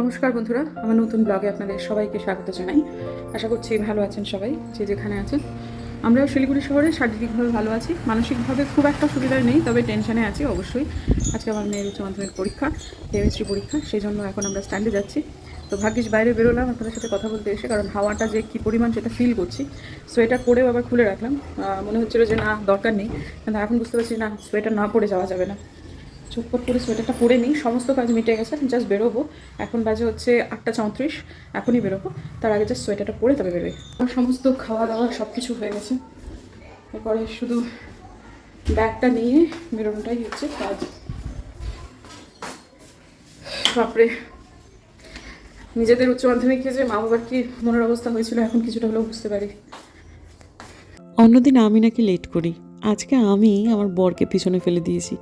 নমস্কার বন্ধুরা, আমার নতুন ব্লগে আপনাদের সবাইকে স্বাগত জানাই। আশা করছি ভালো আছেন সবাই, যে যেখানে আছেন। আমরাও শিলিগুড়ি শহরে শারীরিকভাবে ভালো আছি, মানসিকভাবে খুব একটা সুবিধায় নেই, তবে টেনশনে আছি অবশ্যই। আজকে আমার মেয়ের উচ্চ মাধ্যমিক পরীক্ষা, কেমিস্ট্রি পরীক্ষা, সেই জন্য এখন আমরা স্ট্যান্ডে যাচ্ছি। তো ভাগ্যিস বাইরে বেরোলাম আপনাদের সাথে কথা বলতে এসে, কারণ হাওয়াটা যে কী পরিমাণ সেটা ফিল করছি। সোয়েটার পরেও আবার খুলে রাখলাম, মনে হচ্ছিলো যে না দরকার নেই, কিন্তু এখন বুঝতে পারছি না, সোয়েটার না পরে যাওয়া যাবে না। চটপট করে সোয়েটারটা পরে নিই, সমস্ত কাজ মিটে গেছে, জাস্ট বেরোবো। এখন বাজে হচ্ছে 8:34, এখনই বেরোবো। তার আগে জাস্ট সোয়েটারটা পরে তবে বেরোই। আমার সমস্ত খাওয়া দাওয়া সব কিছু হয়ে গেছে, এরপরে শুধু ব্যাগটা নিয়ে বেরোনোটাই হচ্ছে কাজ। বাপরে, নিজেদের উচ্চ মাধ্যমিকে যে মা বাবার কি মনের অবস্থা হয়েছিল এখন কিছুটা হলেও বুঝতে পারি। অন্যদিন আমি নাকি লেট করি, আজকে আমি আমার বরকে পিছনে ফেলে দিয়েছি।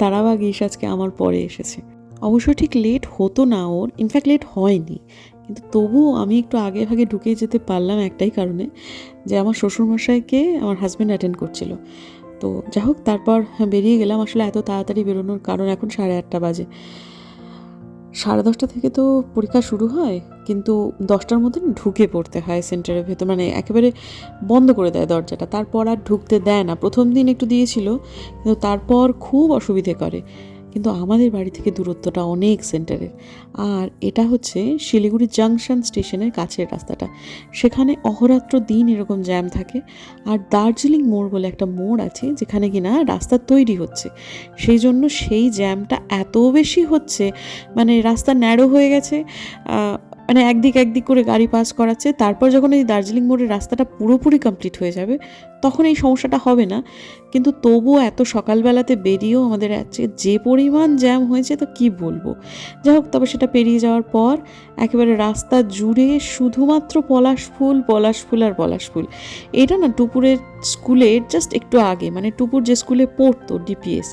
তারাবাগ এসে আজকে আমার পরে এসেছে। অবশ্য ঠিক লেট হতো না ওর, ইনফ্যাক্ট লেট হয়নি, কিন্তু তবুও আমি একটু আগে ভাগে ঢুকে যেতে পারলাম একটাই কারণে, যে আমার শ্বশুরমশাইকে আমার হাজব্যান্ড অ্যাটেন্ড করছিল। তো যাই হোক, তারপর বেরিয়ে গেলাম। আসলে এত তাড়াতাড়ি বেরোনোর কারণ এখন 8:30 বাজে। 10:30 থেকে তো পরীক্ষা শুরু হয়, কিন্তু 10টার মধ্যে ঢুকে পড়তে হয় সেন্টারের ভেতর, মানে একেবারে বন্ধ করে দেয় দরজাটা, তারপর আর ঢুকতে দেয় না। প্রথম দিন একটু দিয়েছিল, কিন্তু তারপর খুব অসুবিধে করে। কিন্তু আমাদের বাড়ি থেকে দূরত্বটা অনেক সেন্টারের, আর এটা হচ্ছে শিলিগুড়ি জাংশন স্টেশনের কাছের রাস্তাটা। সেখানে অহরাত্র দিন এরকম জ্যাম থাকে। আর দার্জিলিং মোড় বলে একটা মোড় আছে, যেখানে কিনা রাস্তা তৈরি হচ্ছে, সেই জন্য সেই জ্যামটা এত বেশি হচ্ছে, মানে রাস্তা ন্যারো হয়ে গেছে, মানে একদিক করে গাড়ি পাস করাচ্ছে। তারপর যখন এই দার্জিলিং মোড়ের রাস্তাটা পুরোপুরি কমপ্লিট হয়ে যাবে, তখন এই সমস্যাটা হবে না। কিন্তু তবুও এত সকালবেলাতে বেরিয়েও আমাদের আজকে যে পরিমাণ জ্যাম হয়েছে, তো কি বলবো। যাই হোক, তবে সেটা পেরিয়ে যাওয়ার পর একেবারে রাস্তা জুড়ে শুধুমাত্র পলাশ ফুল আর পলাশ ফুল। এটা না টুপুরের স্কুলের জাস্ট একটু আগে, মানে টুপুর যে স্কুলে পড়তো ডিপিএস।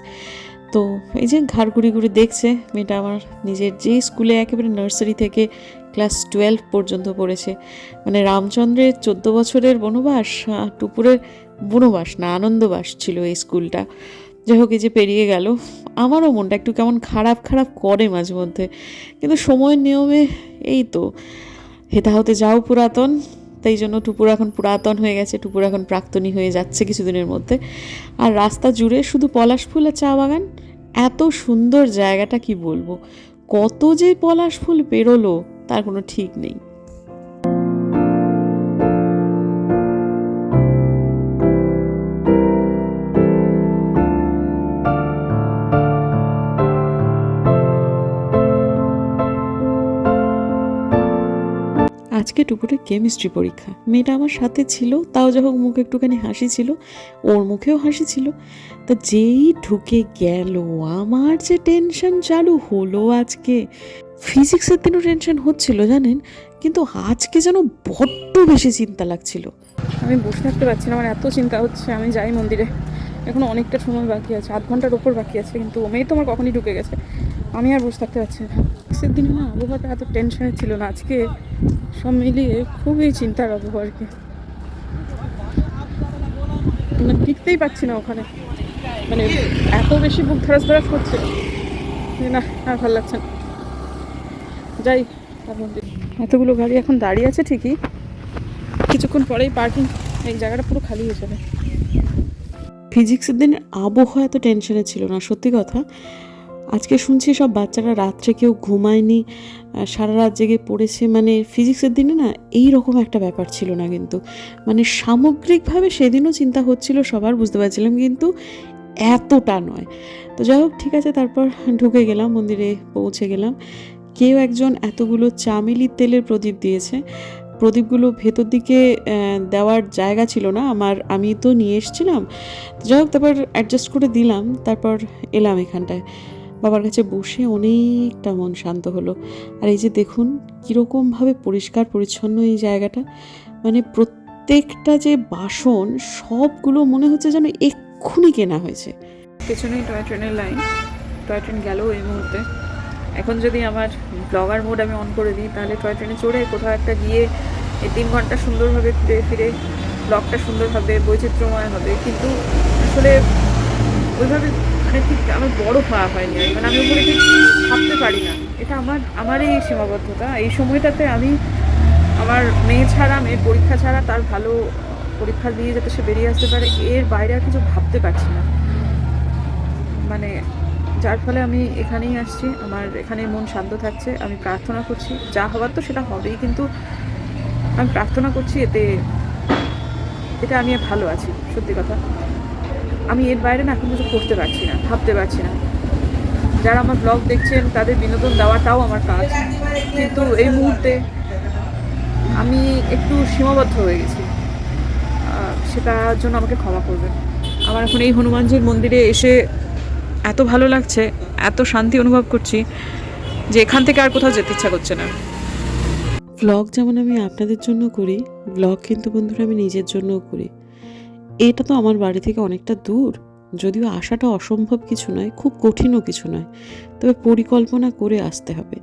তো এই যে ঘাড় ঘুরি দেখছে মেয়েটা আমার, নিজের যে স্কুলে একেবারে নার্সারি থেকে ক্লাস 12 পর্যন্ত পড়েছে, মানে রামচন্দ্রের 14 বছরের বনবাস, টুপুরের বনবাস না আনন্দবাস ছিল এই স্কুলটা। যাই হোক, এই যে পেরিয়ে গেল, আমারও মনটা একটু কেমন খারাপ করে মাঝে মধ্যে, কিন্তু সময়ের নিয়মে এই তো হেতা হতে যাও পুরাতন। তাই জন্য টুপুর এখন পুরাতন হয়ে গেছে, টুপুর এখন প্রাক্তনী হয়ে যাচ্ছে কিছুদিনের মধ্যে। আর রাস্তা জুড়ে শুধু পলাশ ফুল আর চা বাগান, এত সুন্দর জায়গাটা কি বলবো। কত যে পলাশ ফুল বেরোলো তার কোনো ঠিক নেই। আজকে টুপুরে কেমিস্ট্রি পরীক্ষা, মেয়েটা আমার সাথে ছিল, তাও যখন মুখে একটুখানি হাসি ছিল, ওর মুখেও হাসি ছিল। তো যেই ঢুকে গেল, আমার যে টেনশন চালু হলো আজকে। ফিজিক্সের দিনও টেনশন হচ্ছিল জানেন, কিন্তু আজকে যেন বড্ড বেশি চিন্তা লাগছিল। আমি বসে থাকতে পারছি না, আমার এত চিন্তা হচ্ছে। আমি যাই মন্দিরে, এখনো অনেকটা সময় বাকি আছে, 8 ঘন্টার ওপর বাকি আছে, কিন্তু ও মেয়ে তো আমার কখনই ঢুকে গেছে। আমি আর বসে থাকতে পারছি না। আজকের দিনে না আবহাওয়াটা এত টেনশনের ছিল না, আজকে সব মিলিয়ে খুবই চিন্তার আবহাওয়া আর কি। মানে টিকতেই পারছি না ওখানে, মানে এত বেশি বুক ধরাস করছে না, আর ভালো লাগছে না। যাই মন্দির। এতগুলো গাড়ি এখন দাঁড়িয়ে আছে ঠিকই, কিছুক্ষণ পরেই পার্কিং, এই জায়গাটা পুরো খালি হয়ে যাবে। ফিজিক্সের দিন আবহাওয়া এত টেনশনে ছিল না, সত্যি কথা। আজকে শুনছি সব বাচ্চারা রাত্রে কেউ ঘুমায়নি, সারা রাত জেগে পড়েছে। মানে ফিজিক্সের দিনে না এই রকম একটা ব্যাপার ছিল না, কিন্তু মানে সামগ্রিকভাবে সেদিনও চিন্তা হচ্ছিল সবার, বুঝতে পারছিলাম, কিন্তু এতটা নয়। তো যাই হোক, ঠিক আছে, তারপর ঢুকে গেলাম, মন্দিরে পৌঁছে গেলাম। কেউ একজন এতগুলো চামেলির তেলের প্রদীপ দিয়েছে। প্রদীপগুলো ভেতর দিকে দেওয়ার জায়গা ছিল না আমার, আমি তো নিয়ে এসেছিলাম। যাই হোক, তারপর অ্যাডজাস্ট করে দিলাম, তারপর এলাম এখানটায় বাবার কাছে বসে, অনেকটা মন শান্ত হলো। আর এই যে দেখুন কীরকমভাবে পরিষ্কার পরিচ্ছন্ন এই জায়গাটা, মানে প্রত্যেকটা যে বাসন সবগুলো মনে হচ্ছে যেন এক্ষুনি কেনা হয়েছে। পেছনেই টয় ট্রেনের লাইন, টয় ট্রেন গেল এই মুহূর্তে। এখন যদি আমার ব্লগার মোড আমি অন করে দিই, তাহলে টয় ট্রেনে চড়ে কোথাও একটা গিয়ে এই 3 ঘন্টা সুন্দরভাবে ঘুরে ফিরে ব্লগটা সুন্দরভাবে বৈচিত্র্যময় হবে, কিন্তু আসলে ওইভাবে মানে ঠিক আমার বড় হওয়া হয়নি, মানে আমি ওপরে ঠিক ভাবতে পারি না। এটা আমার এই সীমাবদ্ধতা। এই সময়টাতে আমি আমার মেয়ে ছাড়া, মেয়ের পরীক্ষা ছাড়া, তার ভালো পরীক্ষা দিয়ে যাতে সে বেরিয়ে আসতে পারে, এর বাইরে আর কিছু ভাবতে পারছি না। মানে যার ফলে আমি এখানেই আসছি, আমার এখানে মন শান্ত থাকছে। আমি প্রার্থনা করছি, যা হওয়ার তো সেটা হবেই, কিন্তু আমি প্রার্থনা করছি এতে আমি ভালো আছি। সত্যি কথা, আমি এর বাইরে না এখন কিছু করতে পারছি না, ভাবতে পারছি না। যারা আমার ব্লগ দেখছেন তাদের বিনোদন দেওয়াটাও আমার কাজ, কিন্তু এই মুহূর্তে আমি একটু সীমাবদ্ধ হয়ে গেছি। সেটার জন্য আমাকে ক্ষমা করবেন। আমার এখন এই হনুমানজির মন্দিরে এসে এত ভালো লাগছে, এত শান্তি অনুভব করছি যে এখান থেকে আর কোথাও যেতে ইচ্ছা করছে না। ভ্লগ যেমন আমি আপনাদের জন্য করি, ভ্লগ কিন্তু বন্ধুরা আমি নিজের জন্যও করি। এটা তো আমার বাড়ি থেকে অনেকটা দূর, যদিও আসাটা অসম্ভব কিছু নয়, খুব কঠিনও কিছু নয়, তবে পরিকল্পনা করে আসতে হবে।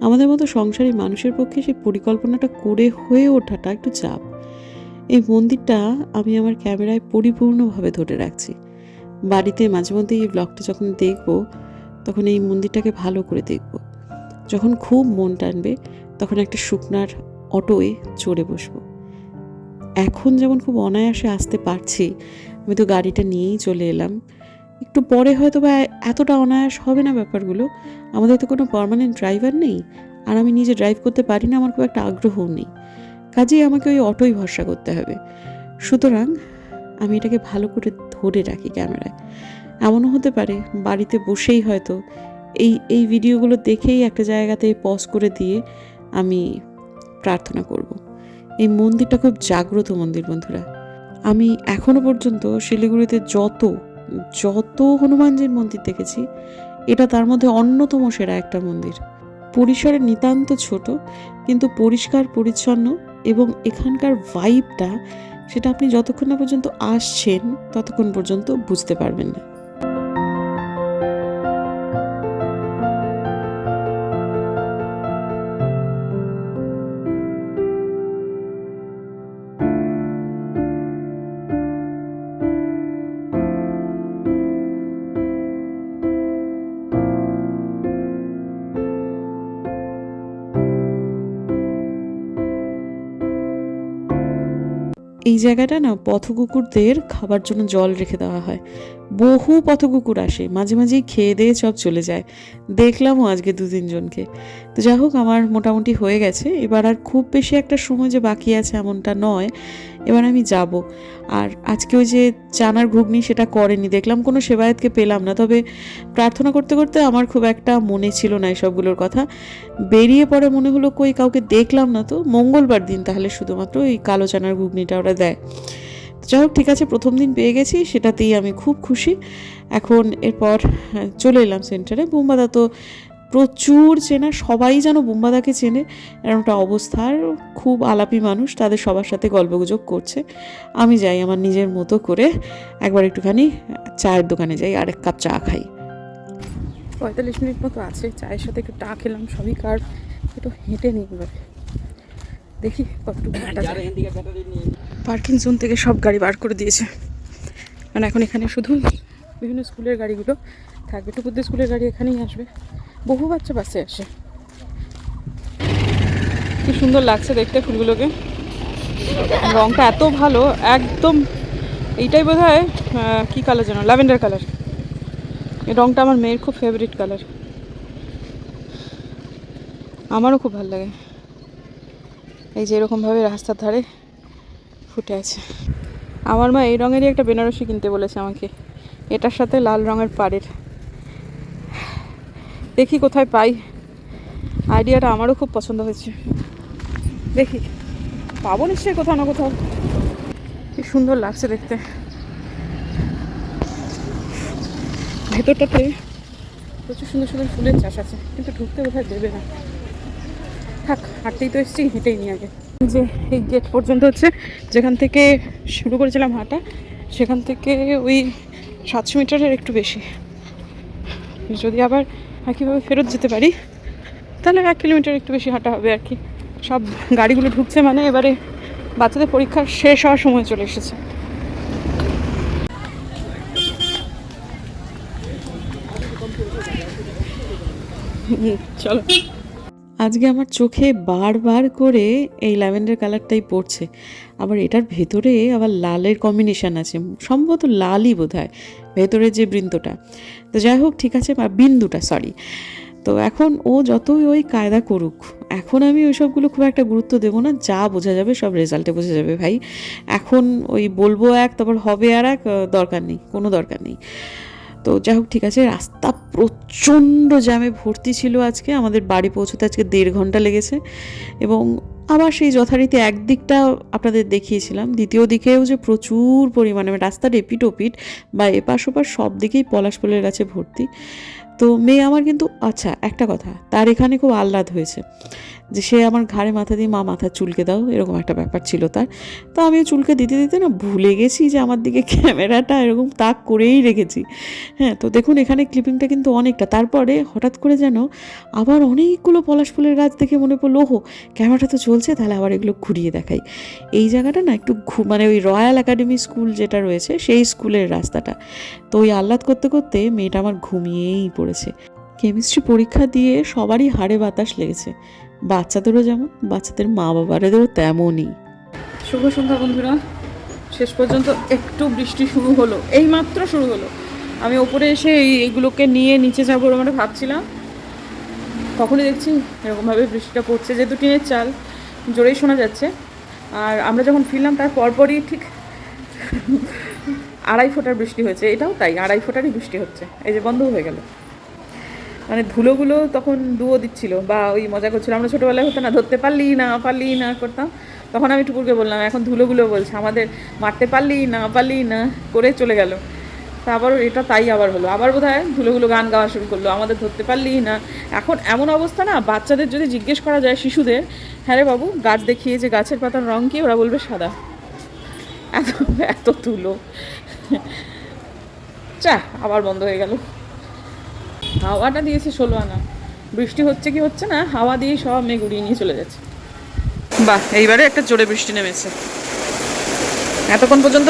আমাদের মতো সংসারী মানুষের পক্ষে সেই পরিকল্পনাটা করে হয়ে ওঠাটা একটু চাপ। এই মন্দিরটা আমি আমার ক্যামেরায় পরিপূর্ণভাবে ধরে রাখছি। বাড়িতে মাঝে মধ্যে এই ব্লগটা যখন দেখব, তখন এই মন্দিরটাকে ভালো করে দেখব। যখন খুব মন টানবে তখন একটা শুকনার অটোয় চড়ে বসবো। এখন যেমন খুব অনায়াসে আসতে পারছি, আমি তো গাড়িটা নিয়েই চলে এলাম। একটু পরে হয়তো বা এতটা অনায়াস হবে না ব্যাপারগুলো। আমাদের তো কোনো পার্মানেন্ট ড্রাইভার নেই, আর আমি নিজে ড্রাইভ করতে পারি না, আমার খুব একটা আগ্রহও নেই। কাজেই আমাকে ওই অটোই ভরসা করতে হবে। সুতরাং আমি এটাকে ভালো করে ধরে রাখি ক্যামেরায়। এমনও হতে পারে বাড়িতে বসেই হয়তো এই ভিডিওগুলো দেখেই একটা জায়গাতে পজ করে দিয়ে আমি প্রার্থনা করব। এই মন্দিরটা খুব জাগ্রত মন্দির বন্ধুরা। আমি এখনো পর্যন্ত শিলিগুড়িতে যত হনুমানজির মন্দির দেখেছি, এটা তার মধ্যে অন্যতম সেরা একটা মন্দির। পরিসরে নিতান্ত ছোট, কিন্তু পরিষ্কার পরিচ্ছন্ন, এবং এখানকার ভাইবটা সেটা আপনি যতক্ষণ না পর্যন্ত আসছেন ততক্ষণ পর্যন্ত বুঝতে পারবেন না। এই জায়গাটা না পথকুকুরদের খাবার জন্য জল রেখে দেওয়া হয়। বহু পথকুকুর আসে, মাঝে মাঝেই খেয়ে দিয়ে সব চলে যায়। দেখলামও আজকে 2-3 জনকে। তো যাই হোক, আমার মোটামুটি হয়ে গেছে। এবার আর খুব বেশি একটা সময় যে বাকি আছে এমনটা নয়, এবার আমি যাব। আর আজকে ওই যে চানার ঘুগনি সেটা করেনি, দেখলাম কোনো সেবায়েতকে পেলাম না। তবে প্রার্থনা করতে করতে আমার খুব একটা মনে ছিল না এসবগুলোর কথা। বেরিয়ে পরে মনে হলো কই কাউকে দেখলাম না, তো মঙ্গলবার দিন তাহলে শুধুমাত্র এই কালো চানার ঘুগনিটা ওরা দেয়। যাই হোক, ঠিক আছে, প্রথম দিন পেয়ে গেছি, সেটাতেই আমি খুব খুশি। এখন এরপর চলে এলাম সেন্টারে। বুম্বাদা তো প্রচুর চেনা, সবাই যেন বুম্বাদাকে চেনে, এরকমটা অবস্থার। খুব আলাপি মানুষ, তাদের সবার সাথে গল্পগুজব করছে। আমি যাই আমার নিজের মতো করে, একবার একটুখানি চায়ের দোকানে যাই, আর 1 কাপ চা খাই। 45 মিনিট মতো আছে, চায়ের সাথে একটু চা খেলাম, সবই কার একটু হেঁটে নিই। এবার দেখি কতটুকু হাঁটা যায়। পার্কিং জোন থেকে সব গাড়ি বার করে দিয়েছে, মানে এখন এখানে শুধু বিভিন্ন স্কুলের গাড়িগুলো থাকবে। টুকুরদের স্কুলের গাড়ি এখানেই আসবে, বহু বাচ্চা বাসে আসে। কি সুন্দর লাগছে দেখতে ফুলগুলোকে, রঙটা এত ভালো একদম। এইটাই বোধ হয় কী কালার যেন, ল্যাভেন্ডার কালার। এই রঙটা আমার মেয়ের খুব ফেভারিট কালার, আমারও খুব ভালো লাগে। এই যে এরকমভাবে রাস্তার ধারে ফুটে আছে। আমার মা এই রঙেরই একটা বেনারসি কিনতে বলেছে আমাকে, এটার সাথে লাল রঙের পাড়ের। দেখি কোথায় পাই, আইডিয়াটা আমারও খুব পছন্দ হয়েছে। দেখি পাবো নিশ্চয়ই কোথাও না কোথাও। কি সুন্দর লাগছে দেখতে। ভেতরটাতে প্রচুর সুন্দর সুন্দর ফুলের চাষ আছে, কিন্তু ঢুকতে কোথায় দেবে না। থাক, হাঁটতেই তো এসেছি, হেঁটেই নিয়ে আগে। যে এই গেট পর্যন্ত হচ্ছে, যেখান থেকে শুরু করেছিলাম হাঁটা, সেখান থেকে ওই 700 মিটারের একটু বেশি। যদি আবার একইভাবে ফেরত যেতে পারি তাহলে 1 কিলোমিটার একটু বেশি হাঁটা হবে আর কি। সব গাড়িগুলো ঢুকছে, মানে এবারে বাচ্চাদের পরীক্ষা শেষ হওয়ার সময় চলে এসেছে। চলো। আজকে আমার চোখে বারবার করে এই ল্যাভেন্ডার কালারটাই পড়ছে, আবার এটার ভেতরে আবার লালের কম্বিনেশান আছে, সম্ভবত লালই বোধ হয় ভেতরের যে বৃন্তটা। তো যাই হোক, ঠিক আছে, বা বিন্দুটা, সরি। তো এখন ও যতই ওই কায়দা করুক, এখন আমি ওইসবগুলো খুব একটা গুরুত্ব দেবো না, যা বোঝা যাবে সব রেজাল্টে বোঝা যাবে ভাই। এখন ওই বলবো এক, তারপর হবে আর এক, দরকার নেই, কোনো দরকার নেই। তো যাই হোক, ঠিক আছে। রাস্তা প্রচণ্ড জ্যামে ভর্তি ছিল আজকে, আমাদের বাড়ি পৌঁছতে আজকে 1.5 ঘন্টা লেগেছে। এবং আবার সেই যথারীতি একদিকটা আপনাদের দেখিয়েছিলাম, দ্বিতীয় দিকেও যে প্রচুর পরিমাণে রাস্তার এপিট ওপিট বা এপাশ ওপাশ সব দিকেই পলাশ ফুলের গাছে ভর্তি। তো মেয়ে আমার কিন্তু, আচ্ছা একটা কথা, তার এখানে খুব আহ্লাদ হয়েছে যে সে আমার ঘাড়ে মাথা দিয়ে, মা মাথা চুলকে দাও, এরকম একটা ব্যাপার ছিল তার। তো আমিও চুলকে দিতে দিতে না ভুলে গেছি যে আমার দিকে ক্যামেরাটা এরকম তাক করেই রেখেছি। হ্যাঁ, তো দেখুন এখানে ক্লিপিংটা কিন্তু অনেকটা। তারপরে হঠাৎ করে যেন আবার অনেকগুলো পলাশ ফুলের গাছ দেখে মনে পড়লো, ওহো ক্যামেরাটা তো চলছে, তাহলে আবার এগুলো ঘুরিয়ে দেখাই। এই জায়গাটা না একটু মানে ওই রয়্যাল একাডেমি স্কুল যেটা রয়েছে সেই স্কুলের রাস্তাটা। তো ওই আহ্লাদ করতে করতে মেয়েটা আমার ঘুমিয়েই পড়েছে। কেমিস্ট্রি পরীক্ষা দিয়ে সবারই হাড়ে বাতাস লেগেছে, বাচ্চাদেরও যেমন, বাচ্চাদের মা বাবাদেরও তেমনই। শুভ সন্ধ্যা বন্ধুরা। শেষ পর্যন্ত একটু বৃষ্টি শুরু হলো, এই মাত্র শুরু হলো। আমি ওপরে এসে এইগুলোকে নিয়ে নিচে যাবো মানে ভাবছিলাম, কখনই দেখছি এরকমভাবে বৃষ্টিটা পড়ছে, যেহেতু টিনের চাল জোরেই শোনা যাচ্ছে। আর আমরা যখন ফিরলাম তার পরপরই ঠিক 2.5 ফোঁটার বৃষ্টি হয়েছে, এটাও তাই 2.5 ফোঁটারই বৃষ্টি হচ্ছে। এই যে বন্ধ হয়ে গেল, মানে ধুলোগুলো তখন দুও দিচ্ছিল বা ওই মজা করছিল। আমরা ছোটোবেলায় হতো না, ধরতে পারলি না করতাম, তখন আমি টুকুরকে বললাম, এখন ধুলোগুলো বলছে আমাদের মারতে পারলি না করে চলে গেল। তা আবার এটা তাই আবার হলো, আবার বোধহয় ধুলোগুলো গান গাওয়া শুরু করলো, আমাদের ধরতে পারলি না। এখন এমন অবস্থা না, বাচ্চাদের যদি জিজ্ঞেস করা যায়, শিশুদের, হ্যাঁ রে বাবু গাছ দেখিয়ে যে গাছের পাতার রং কি, ওরা বলবে সাদা। এত এত ধুলো। চা, আবার বন্ধ হয়ে গেল। হাওয়াটা দিয়েছে 16 আনা, বৃষ্টি হচ্ছে কি হচ্ছে না, হাওয়া দিয়ে সব মেঘ উড়িয়ে নিয়ে চলে যাচ্ছে। বাহ, এইবারে একটা জোরে বৃষ্টি নেমেছে। এতক্ষণ পর্যন্ত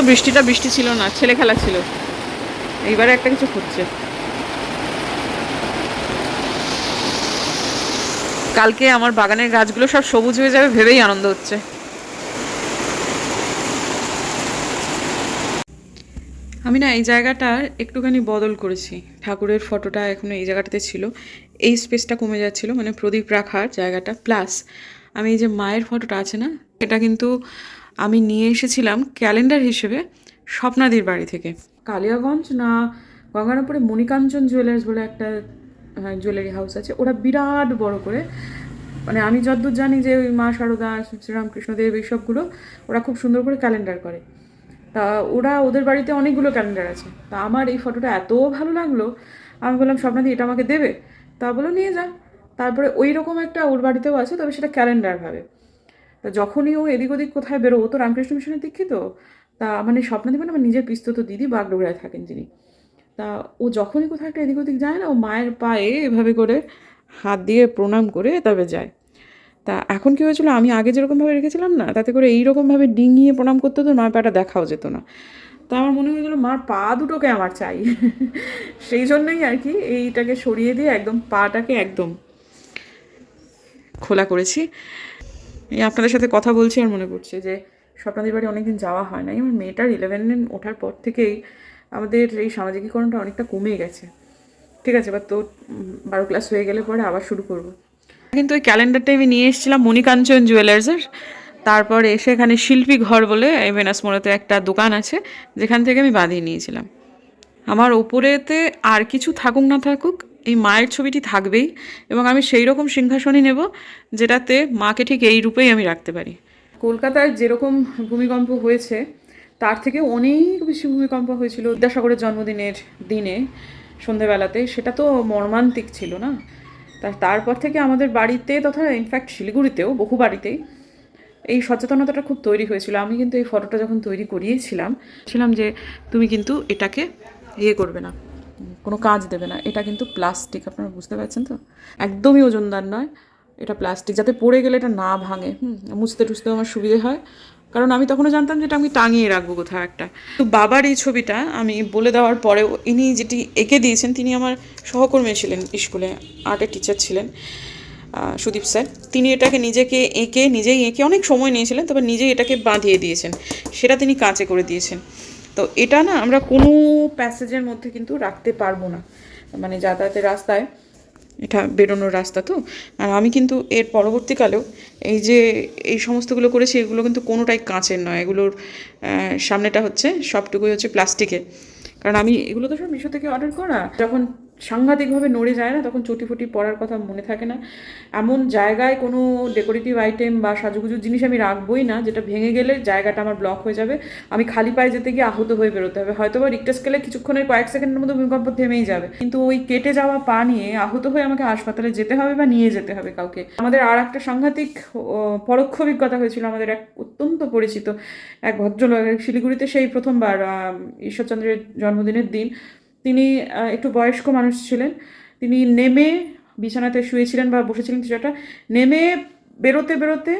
বৃষ্টি ছিল না, ছেলে খেলা ছিল। এইবারে একটা কিছু হচ্ছে। কালকে আমার বাগানের গাছগুলো সব সবুজ হয়ে যাবে ভেবেই আনন্দ হচ্ছে। আমি না এই জায়গাটার একটুখানি বদল করেছি। ঠাকুরের ফটোটা এখনো এই জায়গাটাতে ছিল, এই স্পেসটা কমে যাচ্ছিল, মানে প্রদীপ রাখার জায়গাটা। প্লাস আমি এই যে মায়ের ফটোটা আছে না, এটা কিন্তু আমি নিয়ে এসেছিলাম ক্যালেন্ডার হিসেবে স্বপ্নাদির বাড়ি থেকে। কালিয়াগঞ্জ না গঙ্গারামপুরে মণিকাঞ্চন জুয়েলার্স বলে একটা জুয়েলারি হাউস আছে, ওরা বিরাট বড় করে, মানে আমি যতদূর জানি যে ওই মা শারদা, শ্রীরামকৃষ্ণদেব, এইসবগুলো ওরা খুব সুন্দর করে ক্যালেন্ডার করে। তা ওদের বাড়িতে অনেকগুলো ক্যালেন্ডার আছে। তা আমার এই ফটোটা এত ভালো লাগলো, আমি বললাম স্বপ্নাদি এটা আমাকে দেবে? তা বলো নিয়ে যা। তারপরে ওই রকম একটা ওর বাড়িতেও আছে, তবে সেটা ক্যালেন্ডার ভাবে। তা যখনই ও এদিক ওদিক কোথায় বেরো, ও তো রামকৃষ্ণ মিশনের দীক্ষিত। তা মানে স্বপ্নাদি মানে আমার নিজের পিস্তত দিদি, বাগডোগরায় থাকেন যিনি। তা ও যখনই কোথাও একটা এদিক ওদিক যায় না, ও মায়ের পায়ে এভাবে করে হাত দিয়ে প্রণাম করে তবে যায়। তা এখন কী হয়েছিল, আমি আগে যেরকমভাবে রেখেছিলাম না, তাতে করে এইরকমভাবে ডিঙিয়ে প্রণাম করতে হতো, মার পাটা দেখাও যেত না। তো আমার মনে হয়েছিল মার পা দুটোকে আমার চাই। সেই জন্যই আর কি এইটাকে সরিয়ে দিয়ে একদম পাটাকে একদম খোলা করেছি। এই আপনাদের সাথে কথা বলছি আর মনে পড়ছে যে স্বপ্নাদির বাড়ি অনেকদিন যাওয়া হয় না। আমার মেয়েটার 11 ওঠার পর থেকেই আমাদের এই সামাজিকীকরণটা অনেকটা কমে গেছে। ঠিক আছে, এবার তো 12 ক্লাস হয়ে গেলে পরে আবার শুরু করব। কিন্তু ওই ক্যালেন্ডারটা আমি নিয়ে এসেছিলাম মণিকাঞ্চন জুয়েলার্সের। তারপর এসে এখানে শিল্পী ঘর বলে এই ভেনাস মোড়েতে একটা দোকান আছে, যেখান থেকে আমি বাঁধিয়ে নিয়েছিলাম। আমার ওপরেতে আর কিছু থাকুক না থাকুক, এই মায়ের ছবিটি থাকবেই, এবং আমি সেই রকম সিংহাসনই নেব যেটাতে মাকে ঠিক এই রূপেই আমি রাখতে পারি। কলকাতায় যেরকম ভূমিকম্প হয়েছে তার থেকে অনেক বেশি ভূমিকম্প হয়েছিল বিদ্যাসাগরের জন্মদিনের দিনে সন্ধেবেলাতে, সেটা তো মর্মান্তিক ছিল না। তারপর থেকে আমাদের বাড়িতে তথা ইনফ্যাক্ট শিলিগুড়িতেও বহু বাড়িতেই এই সচেতনতাটা খুব তৈরি হয়েছিল। আমি কিন্তু এই ফটোটা যখন তৈরি করিয়েছিলাম যে তুমি কিন্তু এটাকে করবে না, কোনো কাজ দেবে না, এটা কিন্তু প্লাস্টিক, আপনারা বুঝতে পারছেন তো, একদমই ওজনদার নয়, এটা প্লাস্টিক, যাতে পড়ে গেলে এটা না ভাঙে, মুছতে টুছতেও আমার সুবিধে হয়, কারণ আমি তখনও জানতাম যেটা আমি টাঙিয়ে রাখবো কোথাও একটা। তো বাবার এই ছবিটা আমি বলে দেওয়ার পরেও ইনি যেটি এঁকে দিয়েছেন, তিনি আমার সহকর্মী ছিলেন স্কুলে, আর্টের টিচার ছিলেন, সুদীপ স্যার। তিনি এটাকে নিজেই এঁকে অনেক সময় নিয়েছিলেন, তবে নিজেই এটাকে বাঁধিয়ে দিয়েছেন, সেটা তিনি কাঁচে করে দিয়েছেন। তো এটা না আমরা কোনো প্যাসেজের মধ্যে কিন্তু রাখতে পারবো না, মানে যাতায়াতের রাস্তায়, এটা বেরোনোর রাস্তা তো। আর আমি কিন্তু এর পরবর্তীকালেও এই সমস্তগুলো করেছি, এগুলো কিন্তু কোনোটাই কাঁচের নয়, এগুলোর সামনেটা হচ্ছে সবটুকুই হচ্ছে প্লাস্টিকের। কারণ আমি এগুলো তো সব মিশো থেকে অর্ডার করা, যখন সাংঘাতিকভাবে নড়ে যায় না তখন চটিফটি পরার কথা মনে থাকে না। এমন জায়গায় কোনো ডেকোরেটিভ আইটেম বা সাজুগুজুর জিনিস আমি রাখবোই না যেটা ভেঙে গেলে জায়গাটা আমার ব্লক হয়ে যাবে, আমি খালি পায়ে যেতে গিয়ে আহত হয়ে বেরোতে হবে। হয়তো বা রিক্টার স্কেলে কিছুক্ষণের কয়েক সেকেন্ডের মধ্যে ভূমিকম্প থেমেই যাবে, কিন্তু ওই কেটে যাওয়া পা নিয়ে আহত হয়ে আমাকে হাসপাতালে যেতে হবে বা নিয়ে যেতে হবে কাউকে। আমাদের আর একটা সাংঘাতিক পরোক্ষ অভিজ্ঞতা হয়েছিল। আমাদের এক অত্যন্ত পরিচিত এক ভদ্রলোক শিলিগুড়িতে সেই প্রথমবার ঈশ্বরচন্দ্রের জন্মদিনের দিন, তিনি একটু বয়স্ক মানুষ ছিলেন। তিনি নেমে বিছানাতে শুয়েছিলেন বা বসেছিলেন কিছু একটা, নেমে বেরোতে বেরোতে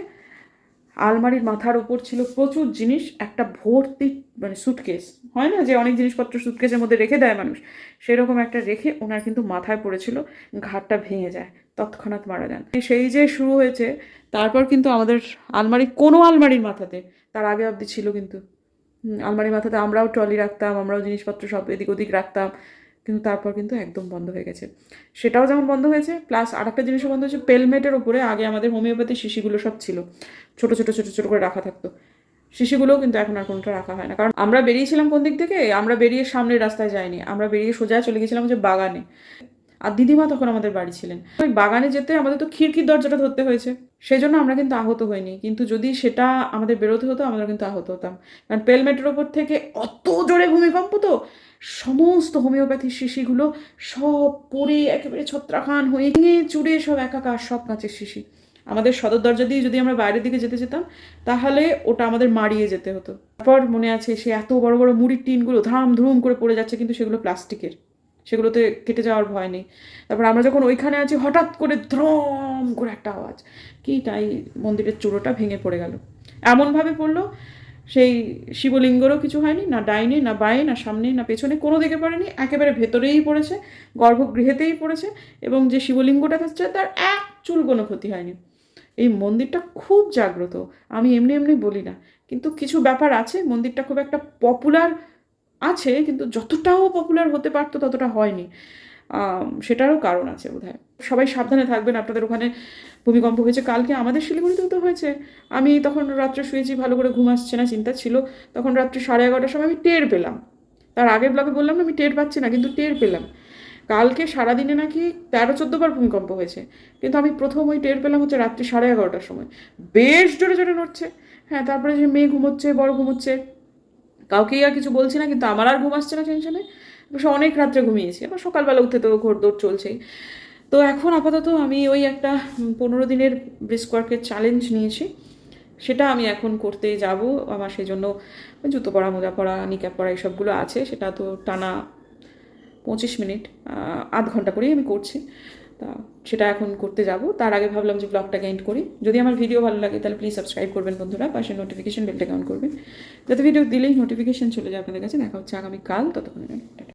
আলমারির মাথার ওপর ছিল প্রচুর জিনিস, একটা ভর্তি মানে সুটকেস, হয় না যে অনেক জিনিসপত্র সুটকেসের মধ্যে রেখে দেয় মানুষ, সেরকম একটা রেখে ওনার কিন্তু মাথায় পড়েছিল, ঘাটটা ভেঙে যায়, তৎক্ষণাৎ মারা যান। সেই যে শুরু হয়েছে, তারপর কিন্তু আমাদের কোনো আলমারির মাথাতে, তার আগে অবধি ছিল কিন্তু আলমারির মাথাতে আমরাও ট্রলি রাখতাম, আমরাও জিনিসপত্র সব এদিক ওদিক রাখতাম, কিন্তু তারপর কিন্তু একদম বন্ধ হয়ে গেছে। সেটাও যেমন বন্ধ হয়েছে, প্লাস আর একটা জিনিসও বন্ধ হয়েছে, পেলমেটের ওপরে আগে আমাদের হোমিওপ্যাথি শিশিগুলো সব ছিল, ছোটো ছোটো ছোটো ছোটো করে রাখা থাকতো, শিশিগুলোও কিন্তু এখন আর কোনোটা রাখা হয় না। কারণ আমরা বেরিয়েছিলাম কোন দিক থেকে, আমরা বেরিয়ে সামনের রাস্তায় যাইনি, আমরা বেরিয়ে সোজা চলে গেছিলাম যে বাগানে। আর দিদিমা তখন আমাদের বাড়ি ছিলেন, ওই বাগানে যেতে আমাদের তো খিড়কির দরজাটা ধরতে হয়েছে, সেই জন্য আমরা কিন্তু আহত হইনি। কিন্তু যদি সেটা আমাদের বেরোতে হতো আমরা কিন্তু আহত হতাম, কারণ পেলমেটের ওপর থেকে অত জোরে ভূমিকম্প, তো সমস্ত হোমিওপ্যাথির শিশিগুলো সব পড়ে একেবারে ছত্রাখান হয়ে ভেঙে চুড়ে সব একাকার, সব কাঁচের শিশি। আমাদের সদর দরজা দিয়ে যদি আমরা বাইরের দিকে যেতে যেতাম তাহলে ওটা আমাদের মারিয়ে যেতে হতো। তারপর মনে আছে সে এত বড় বড় মুড়ির টিনগুলো ধাম ধুম করে পড়ে যাচ্ছে, কিন্তু সেগুলো প্লাস্টিকের, সেগুলোতে কেটে যাওয়ার ভয় নেই। তারপর আমরা যখন ওইখানে আছি হঠাৎ করে ধ্রম করে একটা আওয়াজ, কি তাই মন্দিরের চূড়োটা ভেঙে পড়ে গেল, এমনভাবে পড়লো সেই শিবলিঙ্গরও কিছু হয়নি, না ডাইনে না বাঁয়ে না সামনে না পেছনে কোনো দিকে পড়েনি, একেবারে ভেতরেই পড়েছে, গর্ভগৃহেতেই পড়েছে, এবং যে শিবলিঙ্গটা থাকছে তার এক চুল কোনো ক্ষতি হয়নি। এই মন্দিরটা খুব জাগ্রত, আমি এমনি এমনি বলি না, কিন্তু কিছু ব্যাপার আছে, মন্দিরটা খুব একটা পপুলার আছে, কিন্তু যতটাও পপুলার হতে পারতো ততটা হয়নি, সেটারও কারণ আছে বোধহয়। সবাই সাবধানে থাকবেন, আপনাদের ওখানে ভূমিকম্প হয়েছে, কালকে আমাদের শিলিগুড়িতেও তো হয়েছে। আমি তখন রাত্রে শুয়েছি, ভালো করে ঘুম আসছে না, চিন্তা ছিল, তখন রাত্রি 11:30টার সময় আমি টের পেলাম, তার আগের ব্লগে বললাম না আমি টের পাচ্ছি না, কিন্তু টের পেলাম কালকে সারাদিনে নাকি 13-14 বার ভূমিকম্প হয়েছে, কিন্তু আমি প্রথম ওই টের পেলাম হচ্ছে রাত্রি 11:30টার সময়, বেশ জোরে জোরে নড়ছে। হ্যাঁ, তারপরে যে মেয়ে ঘুমোচ্ছে, বড় ঘুমোচ্ছে, কাউকেই আর কিছু বলছি না, কিন্তু আমার আর ঘুম আসছে না টেনশনে, অবশ্য অনেক রাত্রে ঘুমিয়েছি, আবার সকালবেলা উঠে তো ঘোরদৌড় চলছেই। তো এখন আপাতত আমি ওই একটা 15 দিনের ব্রিস্ক ওয়ার্কের চ্যালেঞ্জ নিয়েছি, সেটা আমি এখন করতে যাব। আমার সেই জন্য জুতো পরা, মোজা পরা, নিক্যাপ পরা এইসবগুলো আছে, সেটা তো টানা 25 মিনিট, আধ ঘন্টা করেই আমি করছি। তা সেটা এখন করতে যাব, তার আগে ভাবলাম যে ব্লগটাকে এন্ড করি। যদি আমার ভিডিও ভালো লাগে তাহলে প্লিজ সাবস্ক্রাইব করবেন বন্ধুরা, পাশে নোটিফিকেশন বেলটাকে অন করবেন, যাতে ভিডিও দিলেই নোটিফিকেশন চলে যায় আপনাদের কাছে। দেখা হচ্ছে আগামীকাল, ততক্ষণ